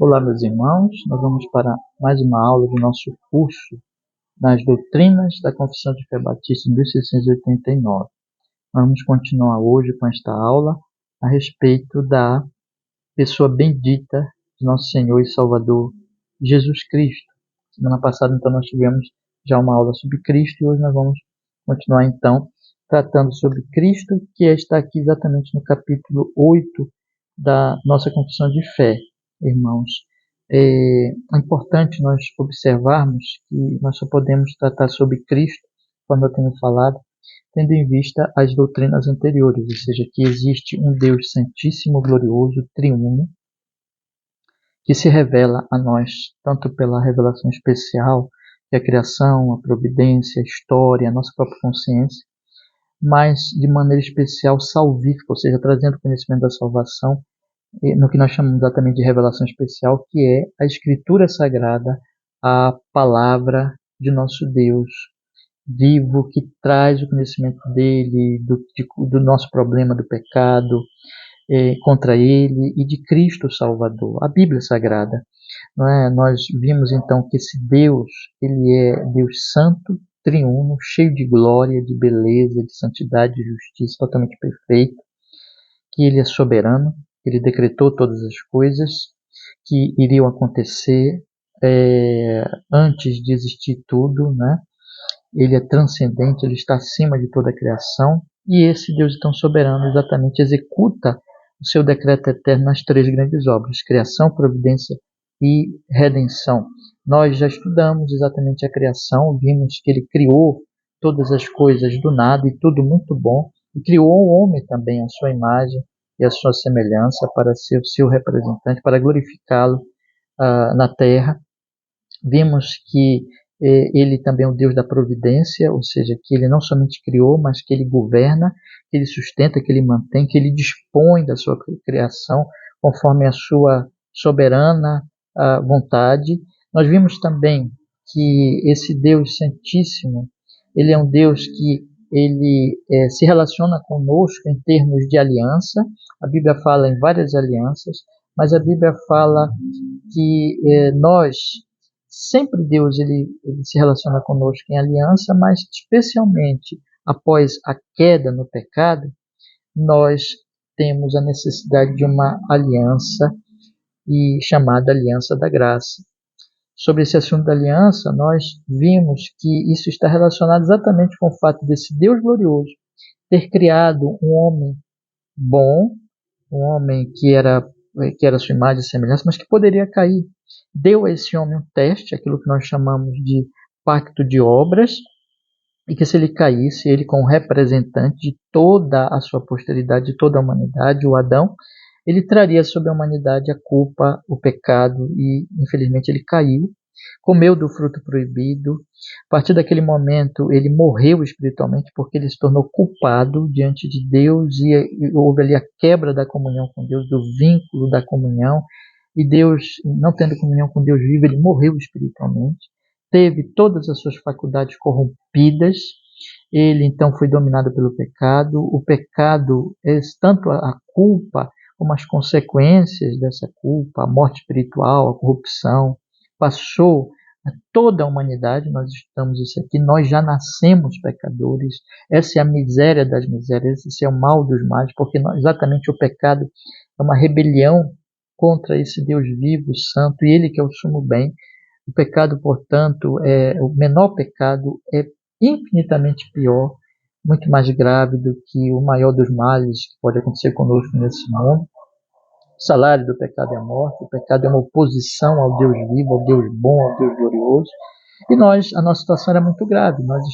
Olá, meus irmãos, nós vamos para mais uma aula do nosso curso nas doutrinas da Confissão de Fé Batista em 1689. Vamos continuar hoje com esta aula a respeito da pessoa bendita de nosso Senhor e Salvador Jesus Cristo. Semana passada, então, nós tivemos já uma aula sobre Cristo e hoje nós vamos continuar, então, tratando sobre Cristo, que está aqui exatamente no capítulo 8 da nossa Confissão de Fé. Irmãos, é importante nós observarmos que nós só podemos tratar sobre Cristo, como eu tenho falado, tendo em vista as doutrinas anteriores, ou seja, que existe um Deus Santíssimo, Glorioso, Triuno, que se revela a nós tanto pela revelação especial, que é a criação, a providência, a história, a nossa própria consciência, mas de maneira especial salvífica, ou seja, trazendo conhecimento da salvação, no que nós chamamos exatamente de revelação especial, que é a Escritura Sagrada, a palavra de nosso Deus vivo, que traz o conhecimento dele, do nosso problema do pecado contra ele e de Cristo Salvador, a Bíblia Sagrada. Não é? Nós vimos então que esse Deus, ele é Deus Santo, Triuno, cheio de glória, de beleza, de santidade, de justiça, totalmente perfeito, que ele é soberano. Ele decretou todas as coisas que iriam acontecer antes de existir tudo, né? Ele é transcendente, ele está acima de toda a criação. E esse Deus tão soberano exatamente executa o seu decreto eterno nas três grandes obras: criação, providência e redenção. Nós já estudamos exatamente a criação, vimos que ele criou todas as coisas do nada e tudo muito bom, e criou o homem também à sua imagem e à sua semelhança para ser o seu representante, para glorificá-lo na terra. Vimos que ele também é o Deus da providência, ou seja, que ele não somente criou, mas que ele governa, que ele sustenta, que ele mantém, que ele dispõe da sua criação conforme a sua soberana vontade. Nós vimos também que esse Deus Santíssimo, ele é um Deus que ele se relaciona conosco em termos de aliança. A Bíblia fala em várias alianças, mas a Bíblia fala que nós, sempre Deus ele se relaciona conosco em aliança, mas especialmente após a queda no pecado, nós temos a necessidade de uma aliança e chamada aliança da graça. Sobre esse assunto da aliança, nós vimos que isso está relacionado exatamente com o fato desse Deus glorioso ter criado um homem bom, um homem que era sua imagem e semelhança, mas que poderia cair. Deu a esse homem um teste, aquilo que nós chamamos de pacto de obras, e que se ele caísse, ele como representante de toda a sua posteridade, de toda a humanidade, o Adão, ele traria sobre a humanidade a culpa, o pecado, e infelizmente ele caiu, comeu do fruto proibido. A partir daquele momento ele morreu espiritualmente porque ele se tornou culpado diante de Deus e houve ali a quebra da comunhão com Deus, do vínculo da comunhão, e Deus, não tendo comunhão com Deus vivo, ele morreu espiritualmente, teve todas as suas faculdades corrompidas. Ele então foi dominado pelo pecado. O pecado é tanto a culpa como as consequências dessa culpa, a morte espiritual, a corrupção, passou a toda a humanidade. Nós estamos isso aqui, nós já nascemos pecadores. Essa é a miséria das misérias, esse é o mal dos males, porque exatamente o pecado é uma rebelião contra esse Deus vivo, santo, e ele que é o sumo bem. O pecado, portanto, o menor pecado é infinitamente pior, muito mais grave do que o maior dos males que pode acontecer conosco nesse mundo. O salário do pecado é a morte. O pecado é uma oposição ao Deus vivo, ao Deus bom, ao Deus glorioso. E a nossa situação era muito grave. Nós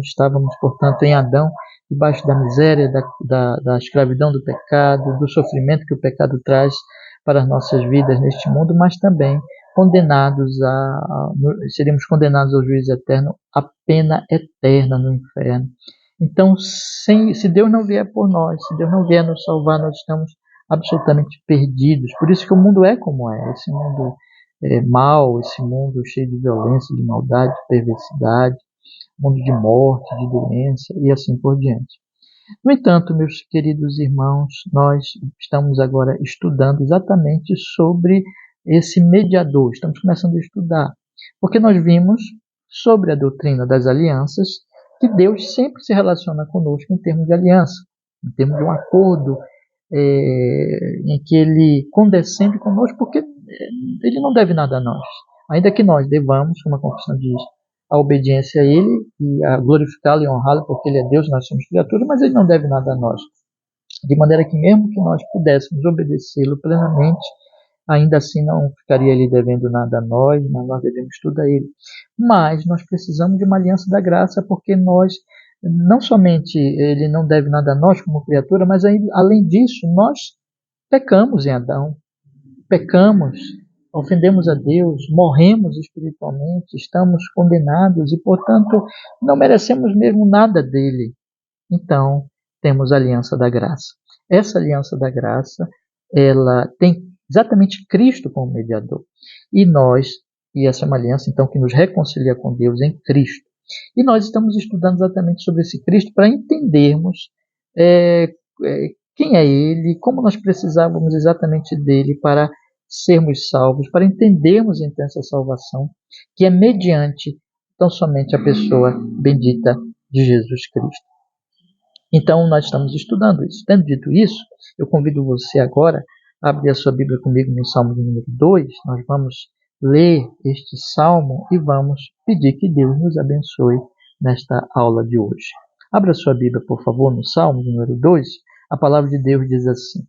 estávamos, portanto, em Adão, debaixo da miséria, da escravidão do pecado, do sofrimento que o pecado traz para as nossas vidas neste mundo, mas também seríamos condenados ao juízo eterno, à pena eterna no inferno. Então, se Deus não vier por nós, se Deus não vier nos salvar, nós estamos absolutamente perdidos. Por isso que o mundo é como é. Esse mundo mau, esse mundo cheio de violência, de maldade, de perversidade, mundo de morte, de doença e assim por diante. No entanto, meus queridos irmãos, nós estamos agora estudando exatamente sobre esse mediador, estamos começando a estudar, porque nós vimos sobre a doutrina das alianças que Deus sempre se relaciona conosco em termos de aliança, em termos de um acordo em que Ele condescende conosco, porque Ele não deve nada a nós, ainda que nós devamos, como a confissão diz, a obediência a Ele e a glorificá-lo e honrá-lo, porque Ele é Deus, nós somos criaturas, mas Ele não deve nada a nós. De maneira que mesmo que nós pudéssemos obedecê-lo plenamente, ainda assim não ficaria Ele devendo nada a nós, mas nós devemos tudo a Ele. Mas nós precisamos de uma aliança da graça, porque nós, não somente Ele não deve nada a nós como criatura, mas além disso, nós pecamos em Adão, pecamos, ofendemos a Deus, morremos espiritualmente, estamos condenados e, portanto, não merecemos mesmo nada dele. Então, temos a aliança da graça. Essa aliança da graça, ela tem exatamente Cristo como mediador. E essa é uma aliança, então, que nos reconcilia com Deus em Cristo. E nós estamos estudando exatamente sobre esse Cristo para entendermos quem é Ele, como nós precisávamos exatamente dele para sermos salvos, para entendermos então essa salvação, que é mediante tão somente a pessoa bendita de Jesus Cristo. Então, nós estamos estudando isso. Tendo dito isso, eu convido você agora a abrir a sua Bíblia comigo no Salmo de número 2. Nós vamos ler este Salmo e vamos pedir que Deus nos abençoe nesta aula de hoje. Abra a sua Bíblia, por favor, no Salmo de número 2. A palavra de Deus diz assim: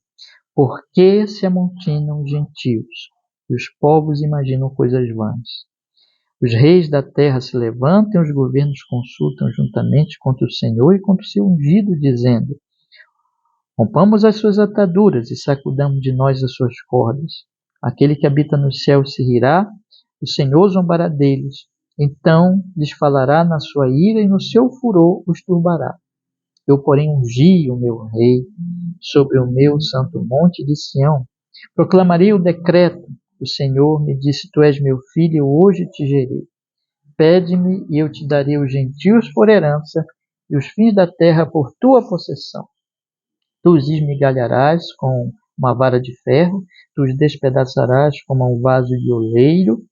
Por que se amontinam os gentios, e os povos imaginam coisas vãs? Os reis da terra se levantam e os governos consultam juntamente contra o Senhor e contra o seu ungido, dizendo: Rompamos as suas ataduras e sacudamos de nós as suas cordas. Aquele que habita nos céus se rirá, o Senhor zombará deles. Então lhes falará na sua ira e no seu furor os turbará. Eu, porém, ungi o meu rei sobre o meu santo monte de Sião. Proclamarei o decreto. O Senhor me disse: Tu és meu filho, eu hoje te gerei. Pede-me e eu te darei os gentios por herança e os fins da terra por tua possessão. Tu os esmigalharás com uma vara de ferro, tu os despedaçarás como um vaso de oleiro.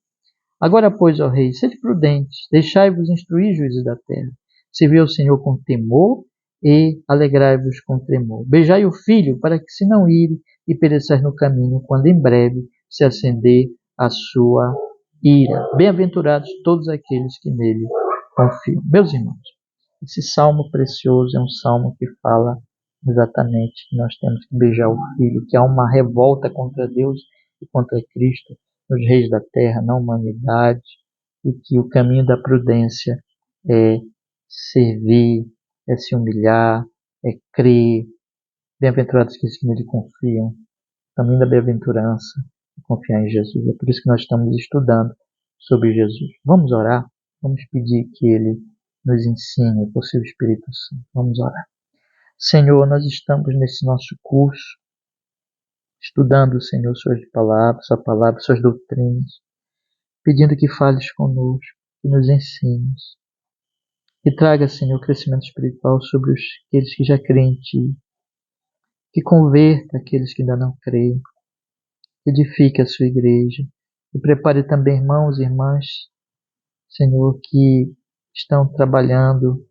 Agora, pois, ó rei, sede prudentes, deixai-vos instruir, juízes da terra. Servi ao Senhor com temor e alegrai-vos com tremor. Beijai o filho, para que se não ire e pereçais no caminho, quando em breve se acender a sua ira. Bem-aventurados todos aqueles que nele confiam. Meus irmãos, esse salmo precioso é um salmo que fala exatamente que nós temos que beijar o filho, que há uma revolta contra Deus e contra Cristo nos reis da terra, na humanidade, e que o caminho da prudência é servir, é se humilhar, é crer. Bem-aventurados aqueles que nele confiam. O caminho da bem-aventurança é confiar em Jesus. É por isso que nós estamos estudando sobre Jesus. Vamos orar? Vamos pedir que Ele nos ensine por seu Espírito Santo. Vamos orar. Senhor, nós estamos nesse nosso curso, estudando, Senhor, Sua palavra, Suas doutrinas, pedindo que fales conosco, que nos ensines, que traga, Senhor, crescimento espiritual sobre aqueles que já creem em Ti, que converta aqueles que ainda não creem, que edifique a Sua igreja, e prepare também irmãos e irmãs, Senhor, que estão trabalhando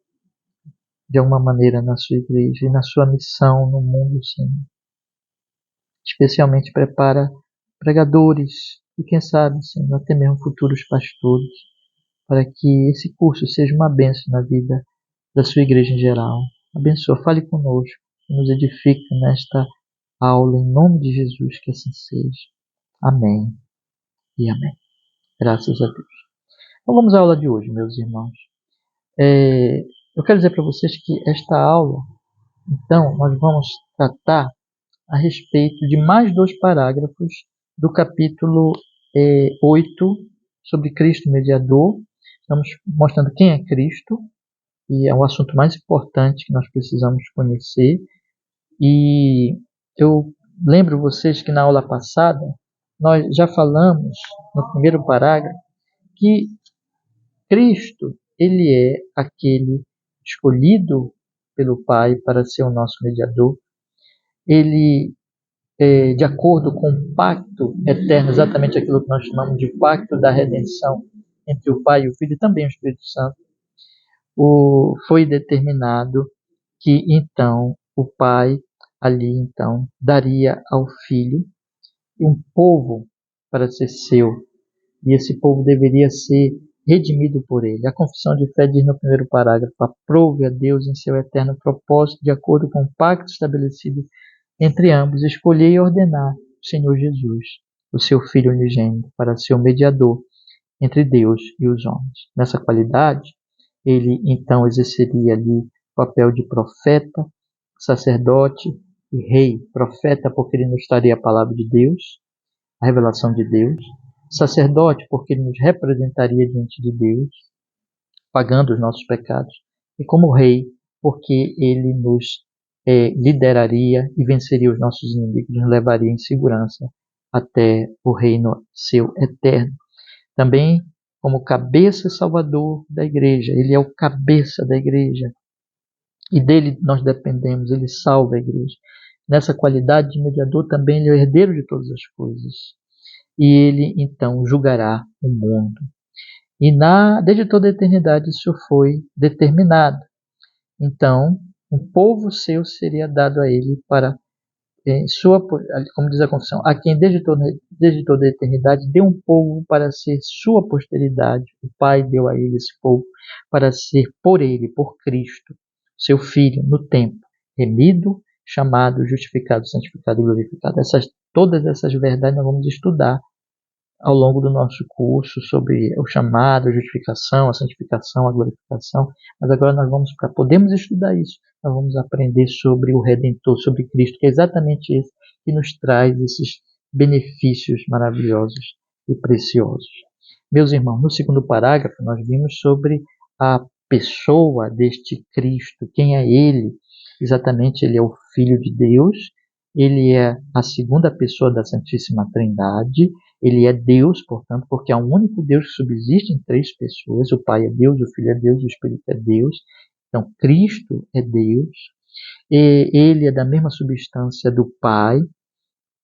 de alguma maneira na Sua igreja e na Sua missão no mundo, Senhor. Especialmente prepara pregadores e, quem sabe, Senhor, até mesmo futuros pastores, para que esse curso seja uma bênção na vida da sua igreja em geral. Abençoa, fale conosco e nos edifique nesta aula, em nome de Jesus, que assim seja. Amém e amém. Graças a Deus. Então vamos à aula de hoje, meus irmãos. Eu quero dizer para vocês que esta aula, então, nós vamos tratar a respeito de mais 2 parágrafos do capítulo 8 sobre Cristo mediador. Estamos mostrando quem é Cristo, e é o assunto mais importante que nós precisamos conhecer. E eu lembro vocês que na aula passada nós já falamos no primeiro parágrafo que Cristo, ele é aquele escolhido pelo Pai para ser o nosso mediador. Ele de acordo com o pacto eterno, exatamente aquilo que nós chamamos de pacto da redenção entre o Pai e o Filho e também o Espírito Santo, foi determinado que então o Pai ali então daria ao Filho um povo para ser seu, e esse povo deveria ser redimido por ele. A confissão de fé diz no primeiro parágrafo: aprove a Deus em seu eterno propósito, de acordo com o pacto estabelecido entre ambos, escolher e ordenar o Senhor Jesus, o seu Filho unigênito, para ser o mediador entre Deus e os homens. Nessa qualidade, ele então exerceria ali o papel de profeta, sacerdote e rei. Profeta, porque ele nos traria a palavra de Deus, a revelação de Deus. Sacerdote, porque ele nos representaria diante de Deus, pagando os nossos pecados. E como rei, porque ele nos lideraria e venceria os nossos inimigos, nos levaria em segurança até o reino seu eterno. Também como cabeça salvador da igreja. Ele é o cabeça da igreja. E dele nós dependemos, ele salva a igreja. Nessa qualidade de mediador também ele é o herdeiro de todas as coisas. E ele então julgará o mundo. E desde toda a eternidade isso foi determinado. Então, um povo seu seria dado a ele para como diz a confissão, a quem desde toda a eternidade deu um povo para ser sua posteridade. O Pai deu a ele esse povo para ser por ele, por Cristo, seu Filho, no tempo, remido, chamado, justificado, santificado e glorificado. Todas essas verdades nós vamos estudar ao longo do nosso curso sobre o chamado, a justificação, a santificação, a glorificação. Mas agora para podermos estudar isso, nós vamos aprender sobre o Redentor, sobre Cristo, que é exatamente esse que nos traz esses benefícios maravilhosos e preciosos. Meus irmãos, no segundo parágrafo nós vimos sobre a pessoa deste Cristo. Quem é ele? Exatamente, ele é o Filho de Deus, ele é a segunda pessoa da Santíssima Trindade, ele é Deus, portanto, porque é o único Deus que subsiste em três pessoas. O Pai é Deus, o Filho é Deus, o Espírito é Deus. Então, Cristo é Deus. E ele é da mesma substância do Pai.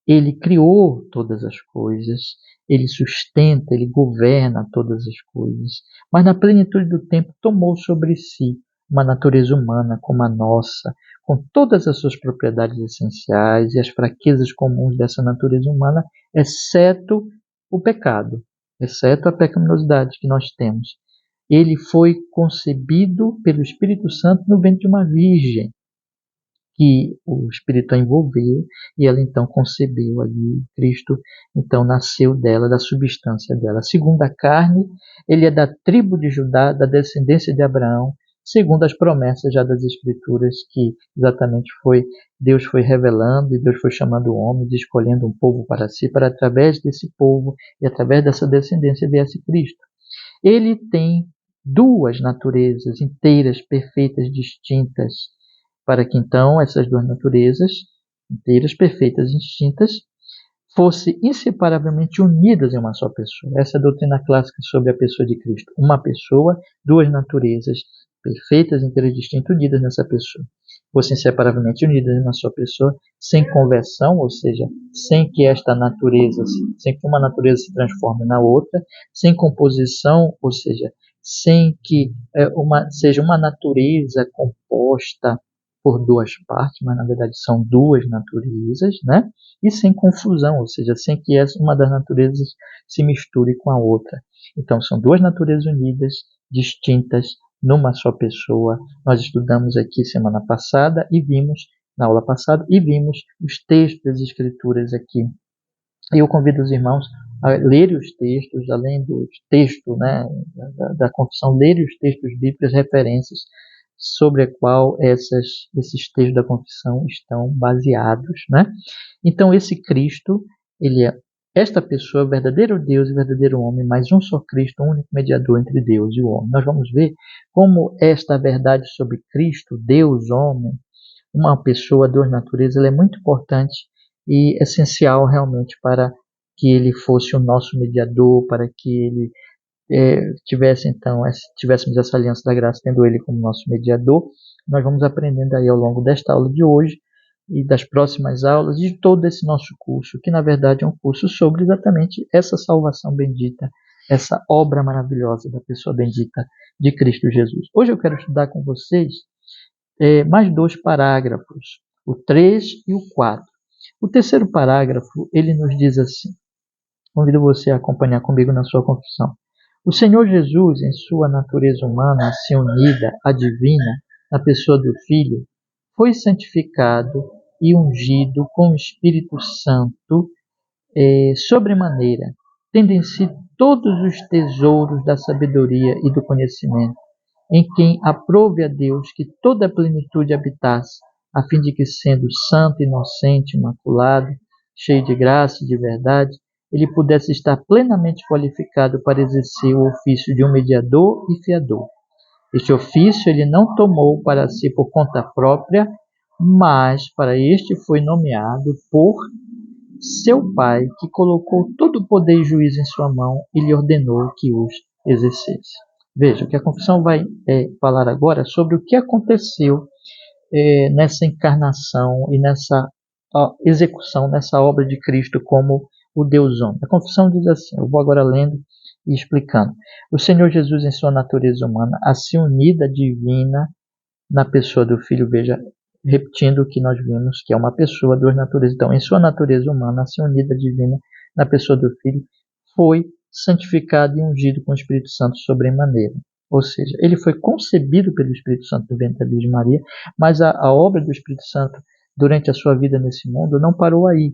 Ele criou todas as coisas. Ele sustenta, ele governa todas as coisas. Mas na plenitude do tempo tomou sobre si uma natureza humana como a nossa, com todas as suas propriedades essenciais e as fraquezas comuns dessa natureza humana, exceto o pecado, exceto a pecaminosidade que nós temos. Ele foi concebido pelo Espírito Santo no ventre de uma virgem, que o Espírito a envolveu, e ela então concebeu ali. Cristo então nasceu dela, da substância dela. Segundo a carne, ele é da tribo de Judá, da descendência de Abraão, segundo as promessas já das Escrituras, que exatamente Deus foi revelando, e Deus foi chamando o homem, escolhendo um povo para si, para através desse povo e através dessa descendência viesse Cristo. Ele tem duas naturezas inteiras, perfeitas, distintas, para que então essas duas naturezas inteiras, perfeitas e distintas fossem inseparavelmente unidas em uma só pessoa. Essa é a doutrina clássica sobre a pessoa de Cristo. Uma pessoa, duas naturezas perfeitas, inteiras e distintas, unidas nessa pessoa. Fossem inseparavelmente unidas em uma só pessoa, sem conversão, ou seja, sem que sem que uma natureza se transforme na outra, sem composição, ou seja, sem que seja uma natureza composta por duas partes, mas na verdade são duas naturezas, né? E sem confusão, ou seja, sem que uma das naturezas se misture com a outra. Então são duas naturezas unidas, distintas, numa só pessoa. Nós estudamos aqui na aula passada, e vimos os textos das Escrituras aqui. E eu convido os irmãos a lerem os textos, além do texto, né, da confissão, lerem os textos bíblicos, referências sobre a qual esses textos da confissão estão baseados, né? Então esse Cristo, ele é esta pessoa, verdadeiro Deus e verdadeiro homem, mas um só Cristo, um único mediador entre Deus e o homem. Nós vamos ver como esta verdade sobre Cristo, Deus, homem, uma pessoa, duas naturezas, ela é muito importante e essencial realmente para que ele fosse o nosso mediador, para que ele tivéssemos essa aliança da graça, tendo ele como nosso mediador. Nós vamos aprendendo aí ao longo desta aula de hoje e das próximas aulas, de todo esse nosso curso, que na verdade é um curso sobre exatamente essa salvação bendita, essa obra maravilhosa da pessoa bendita de Cristo Jesus. Hoje eu quero estudar com vocês mais 2 parágrafos, o 3 e o 4. O terceiro parágrafo, ele nos diz assim, convido você a acompanhar comigo na sua confissão. O Senhor Jesus, em sua natureza humana, assim unida à divina, na pessoa do Filho, foi santificado e ungido com o Espírito Santo sobremaneira, tendo em si todos os tesouros da sabedoria e do conhecimento, em quem aprove a Deus que toda a plenitude habitasse, a fim de que, sendo santo, inocente, imaculado, cheio de graça e de verdade, ele pudesse estar plenamente qualificado para exercer o ofício de um mediador e fiador. Este ofício ele não tomou para si por conta própria, mas para este foi nomeado por seu Pai, que colocou todo o poder e juízo em sua mão e lhe ordenou que os exercesse. Veja, o que a confissão vai falar agora é sobre o que aconteceu nessa encarnação e nessa execução, nessa obra de Cristo como o Deus homem. A confissão diz assim, eu vou agora lendo e explicando. O Senhor Jesus, em sua natureza humana, assim unida, divina, na pessoa do Filho, veja, repetindo o que nós vimos, que é uma pessoa, 2 naturezas. Então, em sua natureza humana, assim unida, divina, na pessoa do Filho, foi santificado e ungido com o Espírito Santo sobremaneira. Ou seja, ele foi concebido pelo Espírito Santo do ventre da Virgem Maria, mas a obra do Espírito Santo durante a sua vida nesse mundo não parou aí.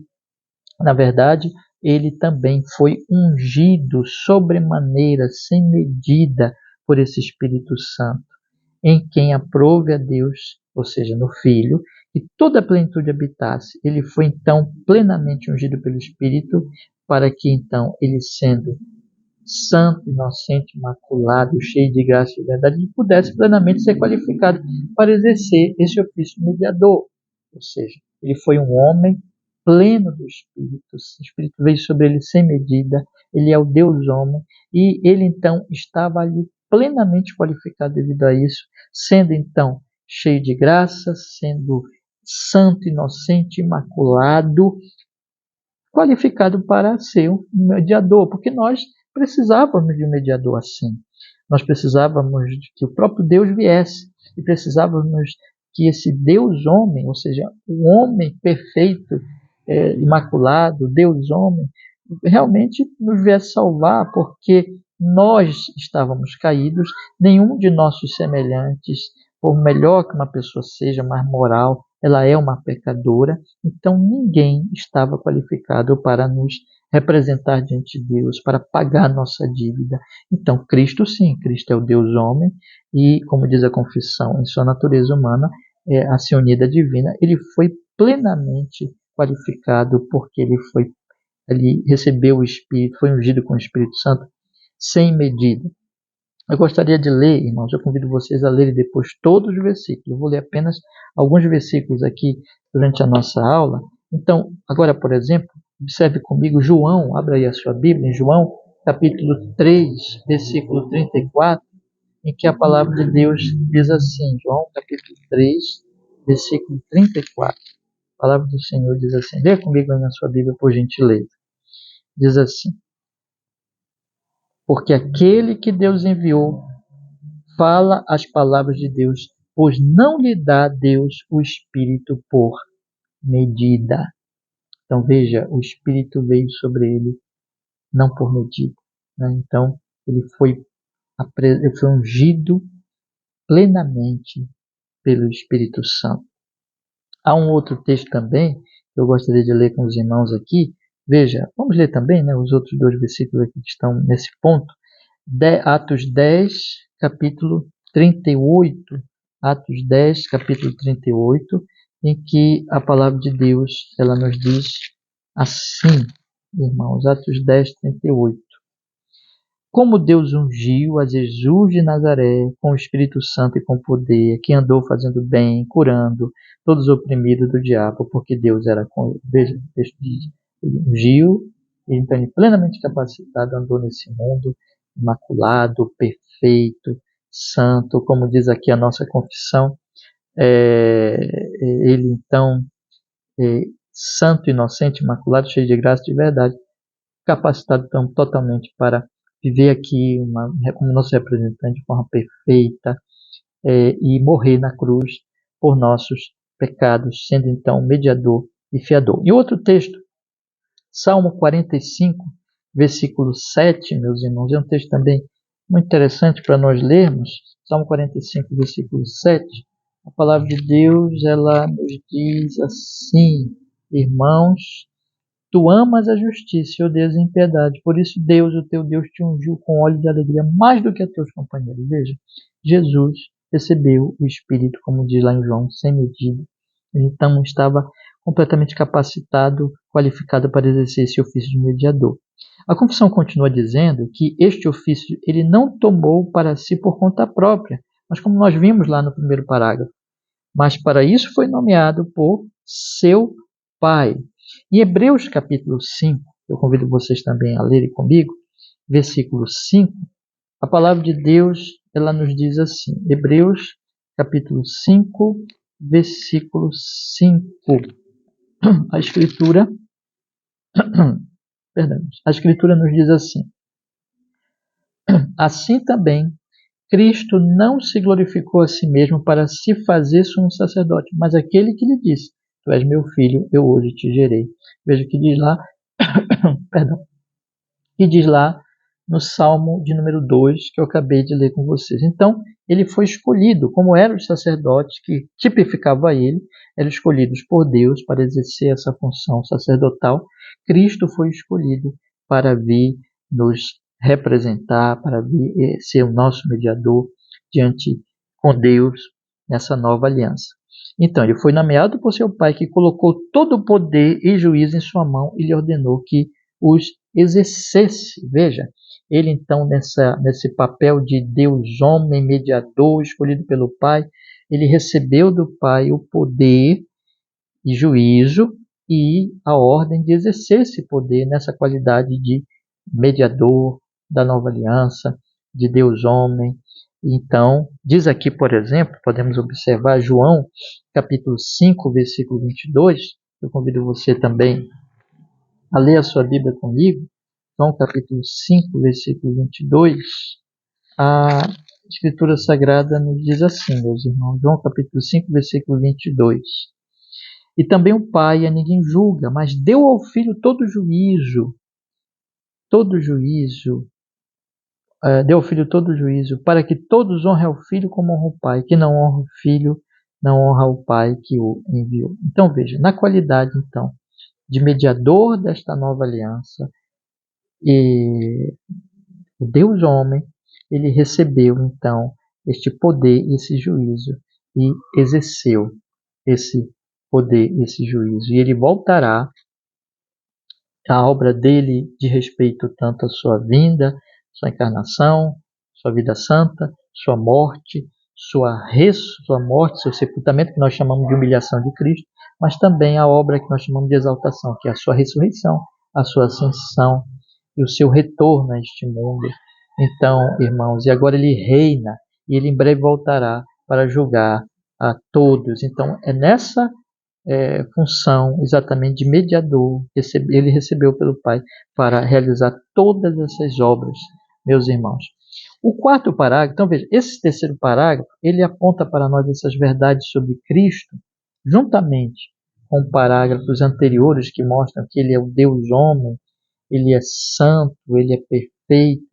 Na verdade, ele também foi ungido sobremaneira, sem medida, por esse Espírito Santo, em quem aprove a Deus, ou seja, no Filho, que toda a plenitude habitasse. Ele foi então plenamente ungido pelo Espírito, para que então ele, sendo santo, inocente, imaculado, cheio de graça e verdade, ele pudesse plenamente ser qualificado para exercer esse ofício mediador. Ou seja, ele foi um homem pleno do Espírito, o Espírito veio sobre ele sem medida, ele é o Deus homem, e ele então estava ali plenamente qualificado devido a isso, sendo então cheio de graça, sendo santo, inocente, imaculado, qualificado para ser um mediador, porque nós precisávamos de um mediador assim. Nós precisávamos de que o próprio Deus viesse e precisávamos que esse Deus homem, ou seja, o homem perfeito, imaculado, Deus homem, realmente nos viesse salvar, porque nós estávamos caídos, nenhum de nossos semelhantes, por melhor que uma pessoa seja, mais moral, ela é uma pecadora, então ninguém estava qualificado para nos representar diante de Deus, para pagar nossa dívida. Então Cristo sim, Cristo é o Deus homem e, como diz a confissão, em sua natureza humana, assim unida divina, ele foi plenamente qualificado porque ele recebeu o Espírito, foi ungido com o Espírito Santo sem medida. Eu gostaria de ler, irmãos, eu convido vocês a lerem depois todos os versículos. Eu vou ler apenas alguns versículos aqui durante a nossa aula. Então, agora, por exemplo, observe comigo João, abra aí a sua Bíblia, em João, capítulo 3, versículo 34, em que a palavra de Deus diz assim, João, capítulo 3, versículo 34. A palavra do Senhor diz assim, leia comigo aí na sua Bíblia, por gentileza. Diz assim, porque aquele que Deus enviou fala as palavras de Deus, pois não lhe dá Deus o Espírito por medida. Então veja, o Espírito veio sobre ele não por medida. Né? Então ele foi ungido plenamente pelo Espírito Santo. Há um outro texto também que eu gostaria de ler com os irmãos aqui. Veja, vamos ler também, né, os outros 2 versículos aqui que estão nesse ponto. Atos 10, capítulo 38. Atos 10, capítulo 38, em que a palavra de Deus ela nos diz assim, irmãos, Atos 10, 38. Como Deus ungiu a Jesus de Nazaré com o Espírito Santo e com poder, que andou fazendo bem, curando todos os oprimidos do diabo, porque Deus era com ele. Veja, o texto diz, ele ungiu, então ele plenamente capacitado andou nesse mundo, imaculado, perfeito, santo, como diz aqui a nossa confissão. Ele então santo, inocente, imaculado, cheio de graça, de verdade, capacitado então, totalmente para viver aqui como nosso representante de forma perfeita, e morrer na cruz por nossos pecados, sendo então mediador e fiador. E outro texto, Salmo 45, versículo 7, meus irmãos, é um texto também muito interessante para nós lermos. Salmo 45, versículo 7. A palavra de Deus, ela nos diz assim: irmãos, tu amas a justiça e odeias a impiedade. Por isso Deus, o teu Deus, te ungiu com óleo de alegria mais do que a teus companheiros. Veja, Jesus recebeu o Espírito, como diz lá em João, sem medida. Ele então estava completamente capacitado, qualificado para exercer esse ofício de mediador. A confissão continua dizendo que este ofício ele não tomou para si por conta própria, mas como nós vimos lá no primeiro parágrafo, mas para isso foi nomeado por seu Pai. Em Hebreus capítulo 5, eu convido vocês também a lerem comigo, versículo 5, a palavra de Deus, ela nos diz assim, Hebreus capítulo 5, versículo 5, a Escritura, a Escritura nos diz assim, assim também, Cristo não se glorificou a si mesmo para se fazer sumo sacerdote, mas aquele que lhe disse, tu és meu filho, eu hoje te gerei. Veja o que diz lá, que diz lá no Salmo de número 2, que eu acabei de ler com vocês. Então, ele foi escolhido, como eram os sacerdotes que tipificavam a ele, eram escolhidos por Deus para exercer essa função sacerdotal. Cristo foi escolhido para vir nos representar, para vir ser o nosso mediador diante com Deus nessa nova aliança. Então, ele foi nomeado por seu pai, que colocou todo o poder e juízo em sua mão e lhe ordenou que os exercesse. Veja, ele então nesse papel de Deus homem, mediador, escolhido pelo Pai, ele recebeu do Pai o poder e juízo e a ordem de exercer esse poder nessa qualidade de mediador da nova aliança, de Deus homem. Então, diz aqui, por exemplo, podemos observar João, capítulo 5, versículo 22. Eu convido você também a ler a sua Bíblia comigo. João capítulo 5, versículo 22. A Escritura Sagrada nos diz assim, meus irmãos. João capítulo 5, versículo 22. E também o Pai a ninguém julga, mas deu ao Filho todo juízo, deu ao Filho todo juízo, para que todos honrem ao Filho como honra o Pai. Que não honra o Filho, não honra o Pai que o enviou. Então veja, na qualidade então de mediador desta nova aliança, e o Deus homem, ele recebeu então este poder, esse juízo, e exerceu esse poder, esse juízo. E ele voltará à obra dele de respeito tanto à sua vinda, sua encarnação, sua vida santa, sua morte, sua morte, seu sepultamento, que nós chamamos de humilhação de Cristo, mas também a obra que nós chamamos de exaltação, que é a sua ressurreição, a sua ascensão e o seu retorno a este mundo. Então, irmãos, e agora ele reina e ele em breve voltará para julgar a todos. Então, é nessa função exatamente de mediador ele recebeu pelo Pai para realizar todas essas obras, meus irmãos. O quarto parágrafo, então veja, esse terceiro parágrafo, ele aponta para nós essas verdades sobre Cristo, juntamente com parágrafos anteriores que mostram que ele é o Deus homem, ele é santo, ele é perfeito,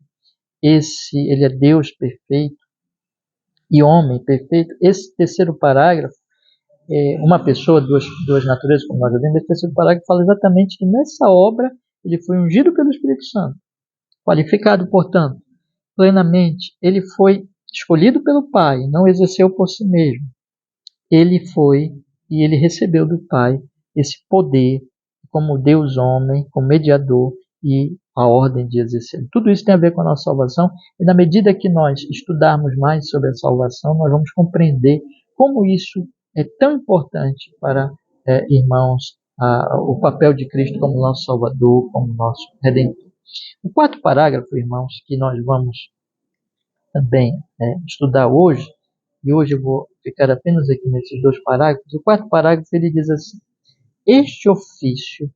ele é Deus perfeito e homem perfeito. Esse terceiro parágrafo, uma pessoa, duas naturezas, como nós já vimos, esse terceiro parágrafo fala exatamente que nessa obra ele foi ungido pelo Espírito Santo, qualificado, portanto, plenamente. Ele foi escolhido pelo Pai, não exerceu por si mesmo. Ele foi e ele recebeu do Pai esse poder como Deus homem, como mediador e a ordem de exercer. Tudo isso tem a ver com a nossa salvação e na medida que nós estudarmos mais sobre a salvação, nós vamos compreender como isso é tão importante para, irmãos, o papel de Cristo como nosso Salvador, como nosso Redentor. O quarto parágrafo, irmãos, que nós vamos também estudar hoje, e hoje eu vou ficar apenas aqui nesses dois parágrafos. O quarto parágrafo ele diz assim: este ofício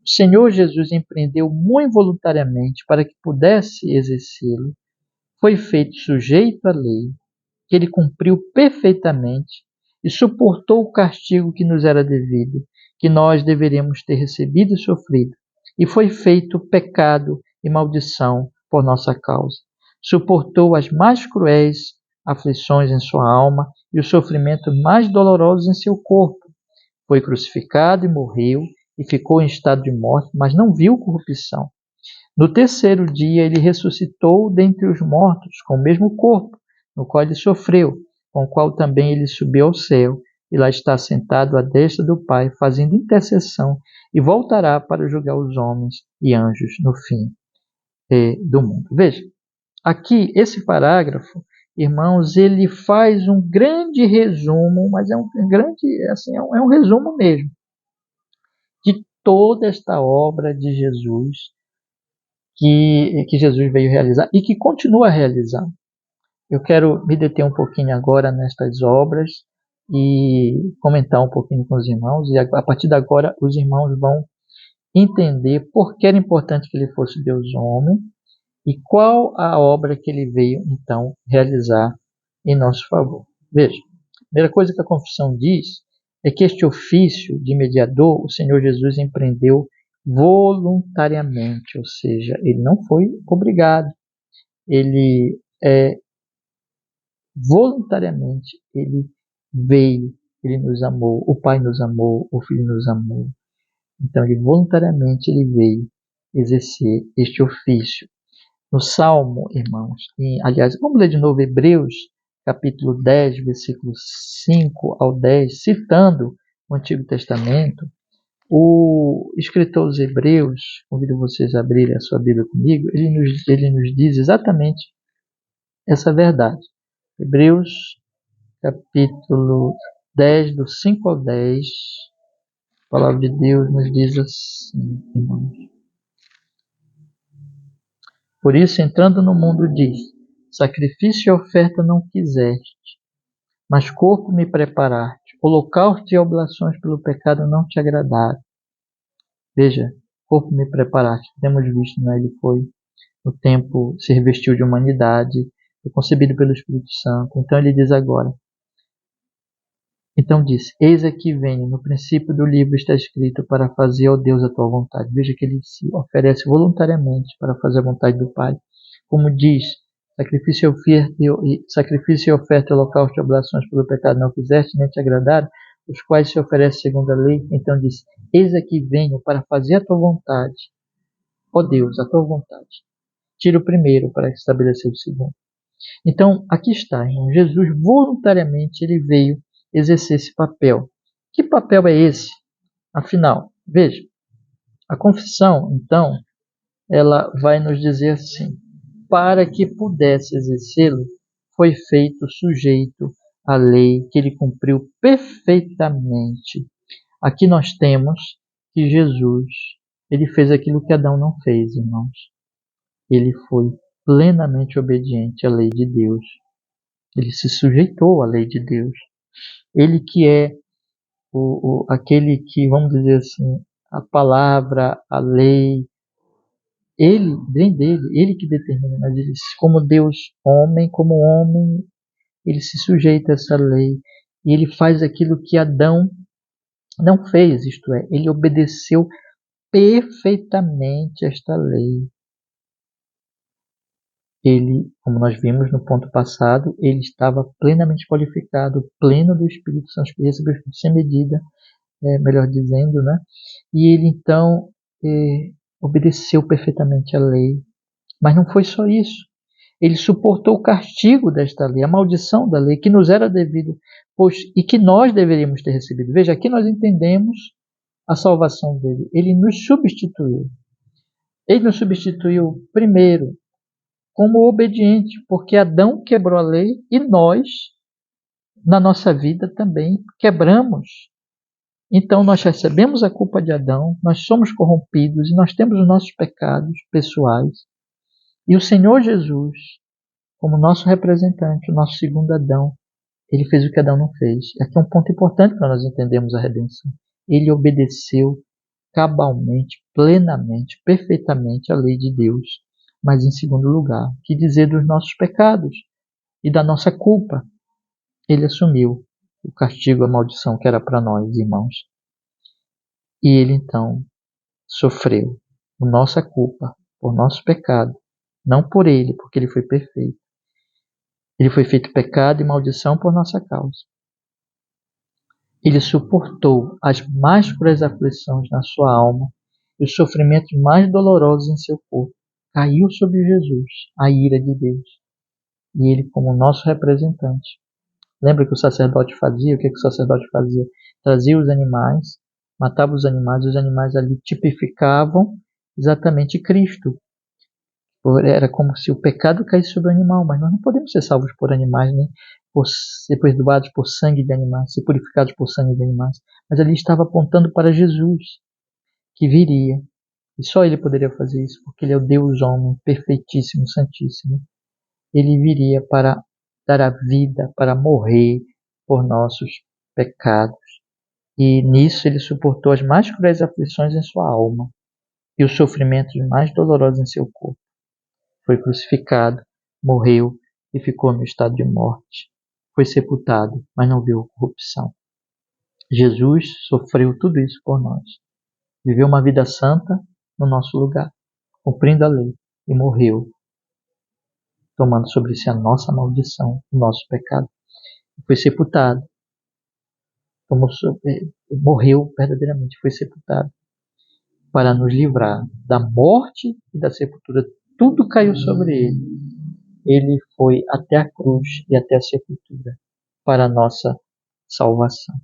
o Senhor Jesus empreendeu muito voluntariamente para que pudesse exercê-lo, foi feito sujeito à lei, que ele cumpriu perfeitamente e suportou o castigo que nos era devido, que nós deveríamos ter recebido e sofrido, e foi feito pecado e maldição por nossa causa. Suportou as mais cruéis aflições em sua alma e os sofrimentos mais dolorosos em seu corpo. Foi crucificado e morreu, e ficou em estado de morte, mas não viu corrupção. No terceiro dia ele ressuscitou dentre os mortos, com o mesmo corpo, no qual ele sofreu, com o qual também ele subiu ao céu, e lá está sentado à destra do Pai, fazendo intercessão, e voltará para julgar os homens e anjos no fim do mundo. Veja, aqui, esse parágrafo, irmãos, ele faz um grande resumo, mas é um grande, assim, é um resumo mesmo, de toda esta obra de Jesus, que Jesus veio realizar e que continua a realizar. Eu quero me deter um pouquinho agora nestas obras e comentar um pouquinho com os irmãos, e a partir de agora os irmãos vão entender por que era importante que ele fosse Deus homem e qual a obra que ele veio então realizar em nosso favor. Veja, a primeira coisa que a confissão diz é que este ofício de mediador o Senhor Jesus empreendeu voluntariamente, ou seja, ele não foi obrigado, ele voluntariamente ele veio, ele nos amou, o Pai nos amou, o Filho nos amou. Então ele voluntariamente ele veio exercer este ofício. No Salmo, irmãos, aliás, vamos ler de novo Hebreus, capítulo 10, versículos 5 ao 10, citando o Antigo Testamento. O escritor dos Hebreus, convido vocês a abrirem a sua Bíblia comigo, ele nos diz exatamente essa verdade. Hebreus, capítulo 10, do 5 ao 10, a palavra de Deus nos diz assim, irmãos. Por isso, entrando no mundo, diz: sacrifício e oferta não quiseste, mas corpo me preparaste. Holocausto e oblações pelo pecado não te agradaram. Veja, corpo me preparaste. Temos visto, né? Ele foi, no tempo, se revestiu de humanidade, foi concebido pelo Espírito Santo. Então ele diz agora. Então disse: eis aqui venho, no princípio do livro está escrito, para fazer, ó Deus, a tua vontade. Veja que ele se oferece voluntariamente para fazer a vontade do Pai. Como diz, sacrifício e oferta, holocausto e oblações pelo pecado não fizeste, nem te agradaram, os quais se oferece segundo a lei. Então disse: eis aqui venho para fazer a tua vontade. Ó Deus, a tua vontade. Tira o primeiro para estabelecer o segundo. Então, aqui está, irmão. Jesus voluntariamente ele veio exercer esse papel. Que papel é esse? Afinal, veja, a confissão, então, ela vai nos dizer assim: para que pudesse exercê-lo, foi feito sujeito à lei que ele cumpriu perfeitamente. Aqui nós temos que Jesus, ele fez aquilo que Adão não fez, irmãos. Ele foi plenamente obediente à lei de Deus. Ele se sujeitou à lei de Deus. Ele que é aquele que, vamos dizer assim, a palavra, a lei, ele, vem dele, ele que determina, mas ele, como Deus como homem, ele se sujeita a essa lei e ele faz aquilo que Adão não fez, isto é, ele obedeceu perfeitamente esta lei. Ele, como nós vimos no ponto passado, ele estava plenamente qualificado, pleno do Espírito Santo, recebeu o Espírito sem medida, melhor dizendo, né? E ele então obedeceu perfeitamente a lei. Mas não foi só isso. Ele suportou o castigo desta lei, a maldição da lei, que nos era devido, e que nós deveríamos ter recebido. Veja, aqui nós entendemos a salvação dele. Ele nos substituiu. Ele nos substituiu primeiro como obediente, porque Adão quebrou a lei e nós, na nossa vida, também quebramos. Então nós recebemos a culpa de Adão, nós somos corrompidos e nós temos os nossos pecados pessoais. E o Senhor Jesus, como nosso representante, o nosso segundo Adão, ele fez o que Adão não fez. Aqui é um ponto importante para nós entendermos a redenção. ele obedeceu cabalmente, plenamente, perfeitamente a lei de Deus. Mas em segundo lugar, que dizer dos nossos pecados e da nossa culpa? Ele assumiu o castigo, a maldição que era para nós, irmãos. E ele então sofreu por nossa culpa, por nosso pecado, não por ele, porque ele foi perfeito. Ele foi feito pecado e maldição por nossa causa. Ele suportou as mais cruéis aflições na sua alma e os sofrimentos mais dolorosos em seu corpo. Caiu sobre Jesus a ira de Deus. E ele, como nosso representante. Lembra que o sacerdote fazia? O que o sacerdote fazia? Trazia os animais, matava os animais ali tipificavam exatamente Cristo. Era como se o pecado caísse sobre o animal, mas nós não podemos ser salvos por animais, nem ser perdoados por sangue de animais, ser purificados por sangue de animais. Mas ali estava apontando para Jesus, que viria. E só ele poderia fazer isso, porque ele é o Deus homem, perfeitíssimo, santíssimo. Ele viria para dar a vida, para morrer por nossos pecados. E nisso ele suportou as mais cruéis aflições em sua alma e os sofrimentos mais dolorosos em seu corpo. Foi crucificado, morreu e ficou no estado de morte. Foi sepultado, mas não viu corrupção. Jesus sofreu tudo isso por nós. Viveu uma vida santa no nosso lugar, cumprindo a lei, e morreu, tomando sobre si a nossa maldição, o nosso pecado. Foi sepultado, morreu verdadeiramente, foi sepultado, para nos livrar da morte e da sepultura. Tudo caiu sobre ele. Ele foi até a cruz e até a sepultura para a nossa salvação.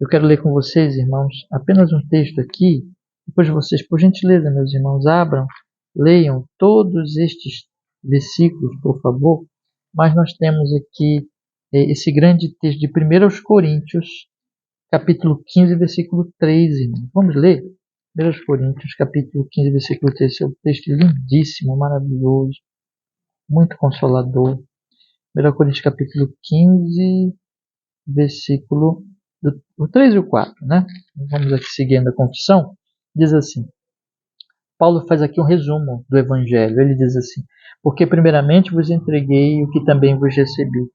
Eu quero ler com vocês, irmãos, apenas um texto aqui. Depois vocês, por gentileza, meus irmãos, abram, leiam todos estes versículos, por favor. Mas nós temos aqui esse grande texto de 1 Coríntios, capítulo 15, versículo 3, irmãos. Vamos ler? 1 Coríntios, capítulo 15, versículo 3. Esse é um texto lindíssimo, maravilhoso, muito consolador. 1 Coríntios, capítulo 15, versículo o 3 e o 4, né? Vamos aqui seguindo a confissão. Diz assim, Paulo faz aqui um resumo do Evangelho. Ele diz assim, porque primeiramente vos entreguei o que também vos recebi.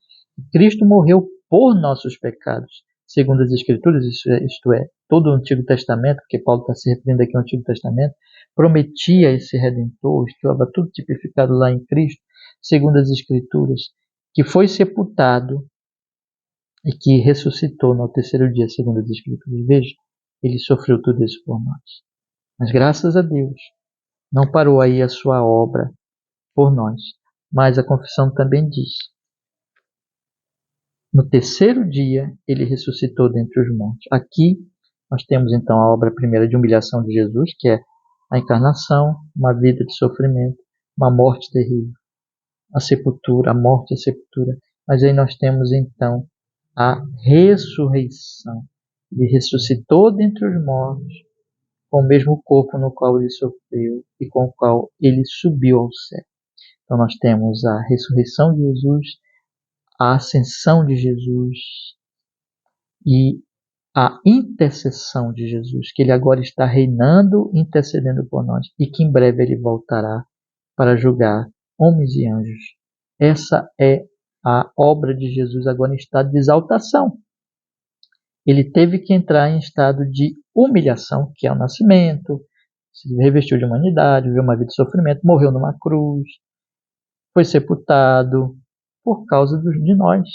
Cristo morreu por nossos pecados, segundo as Escrituras, isto é, todo o Antigo Testamento, porque Paulo está se referindo aqui ao Antigo Testamento, prometia esse Redentor, estava tudo tipificado lá em Cristo, segundo as Escrituras, que foi sepultado e que ressuscitou no terceiro dia, segundo as Escrituras. Veja, ele sofreu tudo isso por nós. Mas graças a Deus, não parou aí a sua obra por nós. Mas a confissão também diz, no terceiro dia, ele ressuscitou dentre os mortos. Aqui, nós temos então a obra primeira de humilhação de Jesus, que é a encarnação, uma vida de sofrimento, uma morte terrível, a sepultura, a morte e a sepultura. Mas aí nós temos então a ressurreição. Ele ressuscitou dentre os mortos, com o mesmo corpo no qual ele sofreu e com o qual ele subiu ao céu. Então nós temos a ressurreição de Jesus, a ascensão de Jesus e a intercessão de Jesus, que ele agora está reinando, intercedendo por nós e que em breve ele voltará para julgar homens e anjos. Essa é a obra de Jesus agora em estado de exaltação. Ele teve que entrar em estado de humilhação, que é o nascimento, se revestiu de humanidade, viveu uma vida de sofrimento, morreu numa cruz, foi sepultado por causa de nós.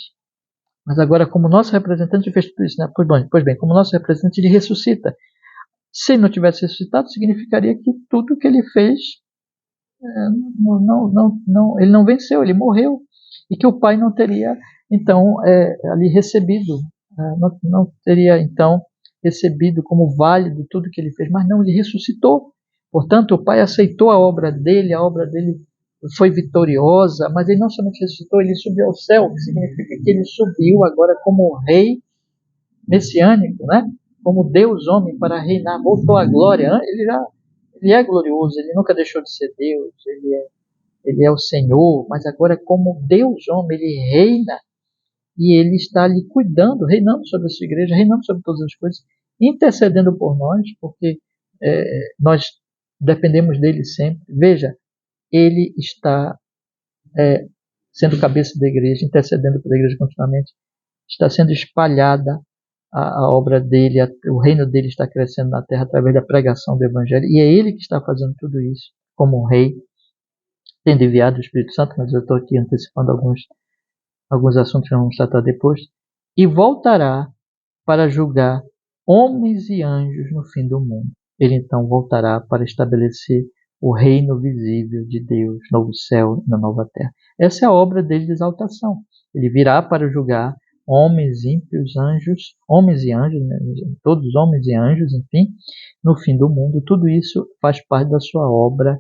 Mas agora, como nosso representante, fez tudo isso, né? Pois bem, como nosso representante, ele ressuscita. Se ele não tivesse ressuscitado, significaria que tudo que ele fez, ele não venceu, ele morreu. E que o Pai não teria, então, ali recebido, não teria, então, recebido como válido tudo que ele fez. Mas não, ele ressuscitou. Portanto, o Pai aceitou a obra dele foi vitoriosa, mas ele não somente ressuscitou, ele subiu ao céu, que significa que ele subiu agora como rei messiânico, né? Como Deus homem para reinar, voltou à glória. Ele é glorioso, ele nunca deixou de ser Deus, ele é o Senhor, mas agora como Deus homem, ele reina e ele está ali cuidando, reinando sobre a sua igreja, reinando sobre todas as coisas. intercedendo por nós, porque nós dependemos dele sempre. Veja, ele está sendo cabeça da igreja, intercedendo pela igreja continuamente, está sendo espalhada a obra dele, o reino dele está crescendo na terra através da pregação do evangelho, e é ele que está fazendo tudo isso como um rei, tendo enviado o Espírito Santo, mas eu estou aqui antecipando alguns assuntos que vamos tratar depois, e voltará para julgar homens e anjos no fim do mundo. Ele então voltará para estabelecer o reino visível de Deus, novo céu e na nova terra. Essa é a obra dele de exaltação. Ele virá para julgar homens, ímpios, anjos, homens e anjos, né? Todos homens e anjos, enfim, no fim do mundo. Tudo isso faz parte da sua obra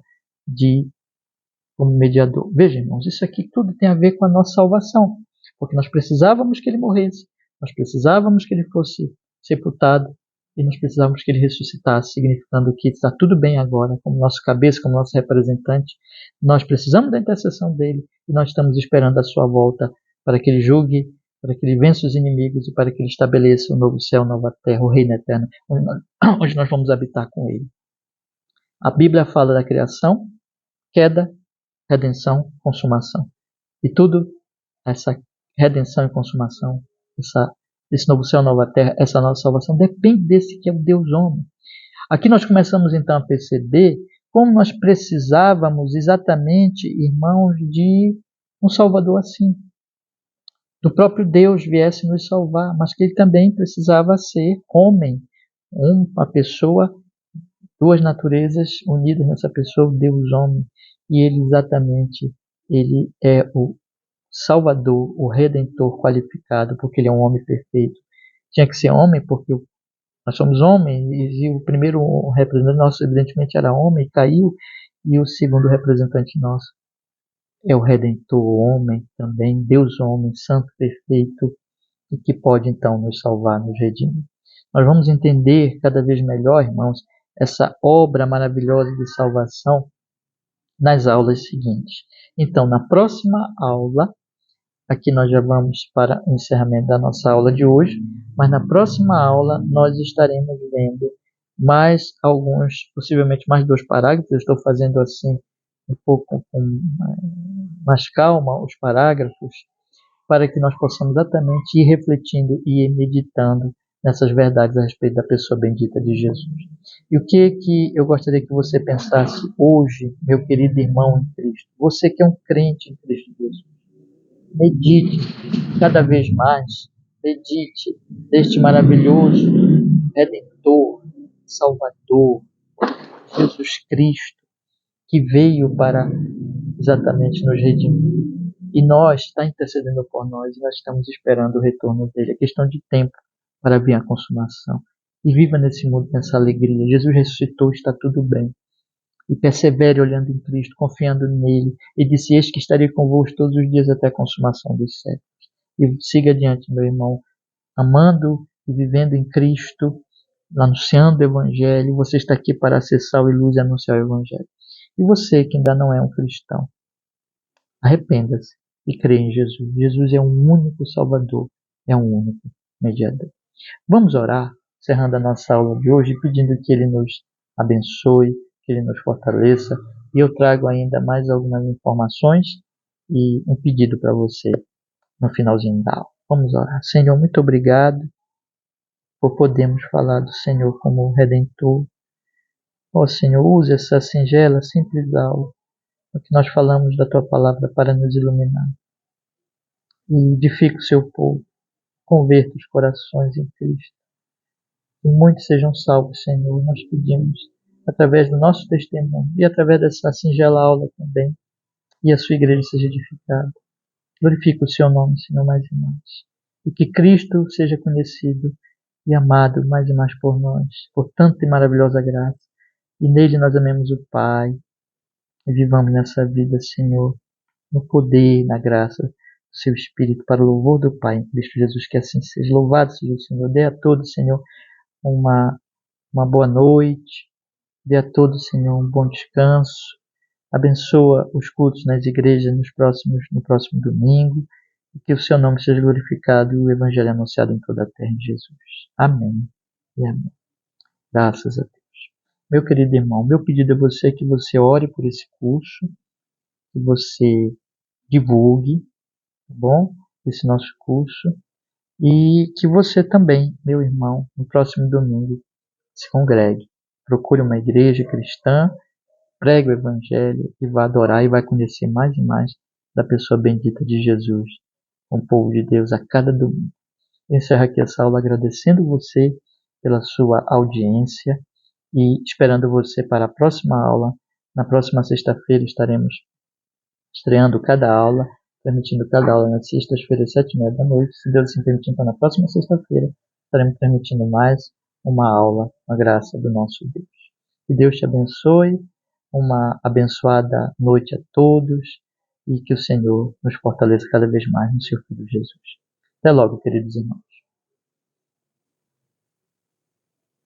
como mediador. Veja, irmãos, isso aqui tudo tem a ver com a nossa salvação, porque nós precisávamos que ele morresse, nós precisávamos que ele fosse sepultado e nós precisávamos que ele ressuscitasse, significando que está tudo bem agora, como nosso cabeça, como nosso representante. Nós precisamos da intercessão dele e nós estamos esperando a sua volta para que ele julgue, para que ele vença os inimigos e para que ele estabeleça o novo céu, nova terra, o reino eterno, onde nós vamos habitar com ele. A Bíblia fala da criação, queda, redenção, consumação. E tudo, essa redenção e consumação, esse novo céu, nova terra, essa nossa salvação, depende desse que é o Deus homem. Aqui nós começamos então a perceber como nós precisávamos exatamente, irmãos, de um Salvador assim. Do próprio Deus viesse nos salvar, mas que ele também precisava ser homem. Uma pessoa, duas naturezas unidas nessa pessoa, o Deus homem. E ele exatamente, ele é o Salvador, o Redentor qualificado, porque ele é um homem perfeito. Tinha que ser homem porque nós somos homens, e o primeiro representante nosso evidentemente era homem, caiu, e o segundo representante nosso é o Redentor, homem também, Deus homem, santo, perfeito, e que pode então nos salvar, nos redimir. Nós vamos entender cada vez melhor, irmãos, essa obra maravilhosa de salvação nas aulas seguintes. Então, na próxima aula, aqui nós já vamos para o encerramento da nossa aula de hoje, mas na próxima aula nós estaremos vendo mais alguns, possivelmente mais 2 parágrafos. Eu estou fazendo assim um pouco com mais calma os parágrafos, para que nós possamos exatamente ir refletindo e ir meditando nessas verdades a respeito da pessoa bendita de Jesus. E o que eu gostaria que você pensasse hoje, meu querido irmão em Cristo? Você que é um crente em Cristo Jesus. Medite cada vez mais, medite deste maravilhoso Redentor, Salvador, Jesus Cristo, que veio para exatamente nos redimir. E nós, está intercedendo por nós, e nós estamos esperando o retorno dele. É questão de tempo para vir a consumação. E viva nesse mundo, nessa alegria. Jesus ressuscitou, está tudo bem. E persevere olhando em Cristo, confiando nele. E disse, eis que estarei convosco todos os dias até a consumação dos séculos. E siga adiante, meu irmão, amando e vivendo em Cristo, anunciando o Evangelho. Você está aqui para ser sal e luz e anunciar o Evangelho. E você que ainda não é um cristão, arrependa-se e creia em Jesus. Jesus é um único Salvador, é um único mediador. Vamos orar, encerrando a nossa aula de hoje, pedindo que Ele nos abençoe, que Ele nos fortaleça. E eu trago ainda mais algumas informações e um pedido para você no finalzinho da aula. Vamos orar. Senhor, muito obrigado por podermos falar do Senhor como Redentor. Ó Senhor, use essa singela, simples aula, o que nós falamos da Tua Palavra para nos iluminar. E edifica o Seu povo, converta os corações em Cristo. Que muitos sejam salvos, Senhor, nós pedimos, através do nosso testemunho e através dessa singela aula também, e a Sua igreja seja edificada. Glorifica o Seu nome, Senhor, mais e mais. E que Cristo seja conhecido e amado mais e mais por nós, por tanta e maravilhosa graça. E nele nós amemos o Pai e vivamos nessa vida, Senhor, no poder e na graça do Seu Espírito, para o louvor do Pai, em Cristo Jesus, que assim seja. Louvado seja o Senhor. Dê a todos, Senhor, uma boa noite. Dê a todos, Senhor, um bom descanso. Abençoa os cultos nas igrejas no próximo domingo. E que o Seu nome seja glorificado e o Evangelho anunciado em toda a terra, em Jesus. Amém. e amém. Graças a Deus. Meu querido irmão, meu pedido a você é que você ore por esse curso, que você divulgue, tá bom? Esse nosso curso. E que você também, meu irmão, no próximo domingo, se congregue. Procure uma igreja cristã, pregue o evangelho e vá adorar e vai conhecer mais e mais da pessoa bendita de Jesus, o povo de Deus, a cada domingo. Eu encerro aqui essa aula agradecendo você pela sua audiência e esperando você para a próxima aula. Na próxima sexta-feira estaremos estreando cada aula, transmitindo cada aula nas sextas-feiras, 7h30 da noite. Se Deus assim permitir, então na próxima sexta-feira estaremos transmitindo mais uma aula, na graça do nosso Deus. Que Deus te abençoe, uma abençoada noite a todos e que o Senhor nos fortaleça cada vez mais no seu Filho Jesus. Até logo, queridos irmãos.